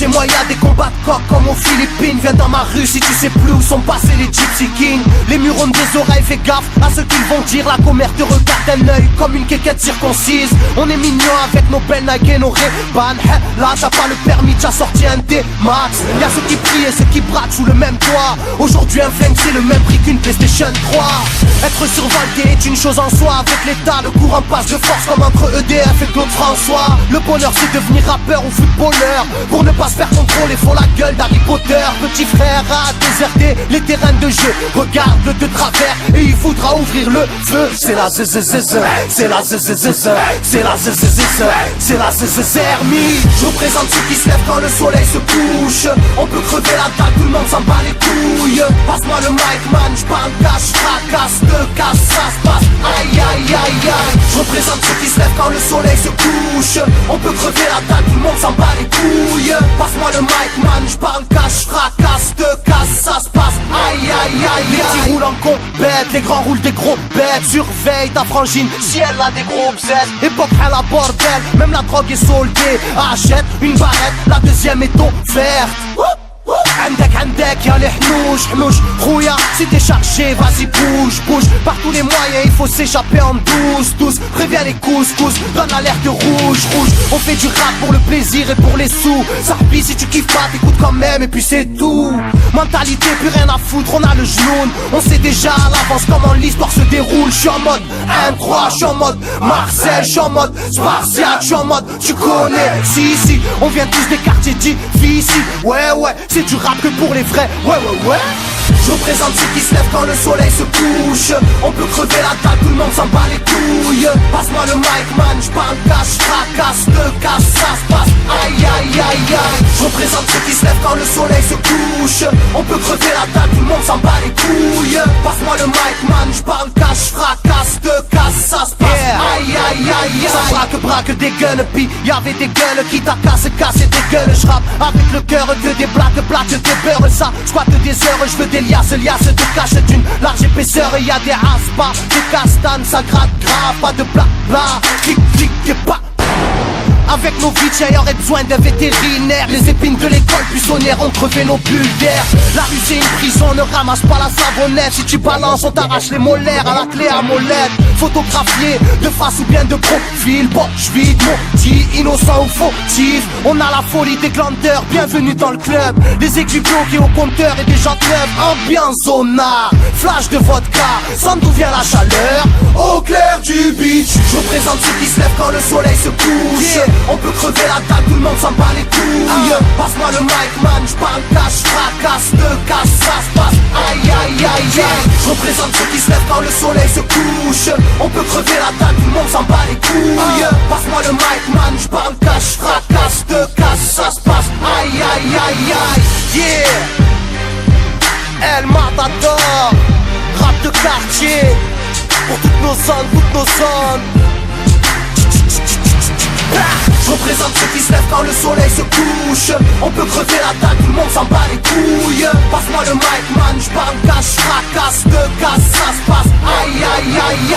chez moi y'a des combats de coq comme aux Philippines. Viens dans ma rue si tu sais plus où sont passés les Gypsy Kings. Les murs ont des oreilles, fais gaffe à ce qu'ils vont dire. La commère te regarde d'un œil comme une quéquette circoncise. On est mignon avec nos belles Nike et nos Ray-Ban. Là t'as pas le permis, t'as sorti un D-Max. Y'a ceux qui prient et ceux qui braquent sous le même toit. Aujourd'hui un flingue c'est le même prix qu'une PlayStation 3. Être survolté est une chose en soi. Avec l'état le courant passe de force comme entre EDF et Claude François. Le bonheur c'est devenir rappeur ou footballeur. Pour ne pas se faire contrôler faut la gueule d'Harry Potter. Petit frère a déserté les terrains de jeu. Regarde-le de travers et il voudra ouvrir le feu. C'est la zzzz, c'est la zzzz, c'est la zzzz, c'est la zzzermie. Je représente ceux qui se lèvent quand le soleil se couche. On peut crever la dalle, tout le monde s'en bat les couilles. Passe-moi le mic man, j'parle cash, fracasse, te casse, ça se passe. Aïe aïe aïe aïe. Je représente ceux qui se lèvent quand le soleil se couche. On peut crever la dalle, tout le monde s'en bat les couilles. Passe-moi le mic man, j'parle cash, fracasse, te casse, ça se passe. Aïe aïe aïe. Les petits roulent en compète, les grands roulent des gros bêtes. Surveille ta frangine, si elle a des gros bzètes. Époque à la bordel, même la drogue est soldée. Achète une barrette, la deuxième est offerte. عندك يا الحنوش حنوش خويا si t'es chargé vas-y bouge par tous les moyens il faut s'échapper en douce préviens les couscous donne l'alerte rouge on fait du rap pour le plaisir et pour les sous Sarpi si tu kiffes pas t'écoutes quand même et puis c'est tout mentalité plus rien à foutre on a le genou on sait déjà à l'avance comment l'histoire se déroule je suis en mode 1-3 je suis en mode Marcel je suis en mode Spartiate je suis en mode tu connais si on vient tous des quartiers difficiles ouais c'est du rap que pour les vrais, ouais. Je représente ceux qui se lèvent quand le soleil se couche. On peut crever la dalle, tout le monde s'en bat les couilles. Passe-moi le mic man, j'parle cash, fracasse, te casse, ça se passe. Aïe aïe aïe aïe. Je représente ceux qui se lèvent quand le soleil se couche. On peut crever la dalle, tout le monde s'en bat les couilles. Passe-moi le mic man, j'parle cash, fracasse, te casse, ça se passe. Aïe aïe aïe aïe. Ça braque des gueules, puis y'avait des gueules qui t'a cassé des gueules. J'rappe avec le cœur que des blagues, des beurres, ça squatte des heures, je veux des liasses de cache d'une large épaisseur. Et y'a des aspas, des castanes, ça gratte grave, pas de blabla, clic et pas. Avec nos vies, y aurait besoin d'un vétérinaire. Les épines de l'école buissonnière ont crevé nos bulles d'air. La rue c'est une prison, ne ramasse pas la savonnette. Si tu balances, on t'arrache les molaires à la clé à molette. Photographié de face ou bien de profil. Bon, j'vide maudit, innocent ou fautif. On a la folie des glandeurs, bienvenue dans le club. Les équipes bloquées au compteur et des gens clubs. Ambiance zona, flash de vodka. Sans d'où vient la chaleur, au clair du beach. Je représente ceux qui se lèvent quand le soleil se couche. On peut crever la dalle, tout le monde s'en bat les couilles. Passe-moi le mic man, j'parle cash, fracasse, te casse, ça se passe. Aïe aïe aïe aïe. Je représente ceux qui se lèvent quand le soleil se couche. On peut crever la dalle, tout le monde s'en bat les couilles. Passe-moi le mic man, j'parle cash, fracasse, te casse, ça se passe. Aïe aïe aïe aïe. Yeah. El Matador, rap de quartier. Pour toutes nos zones. Je représente ceux qui se lèvent quand le soleil se couche. On peut crever la dalle, tout le monde s'en bat les couilles. Passe-moi le mic man, j'parle cash, fracasse, te casse, ça se passe. Aïe aïe aïe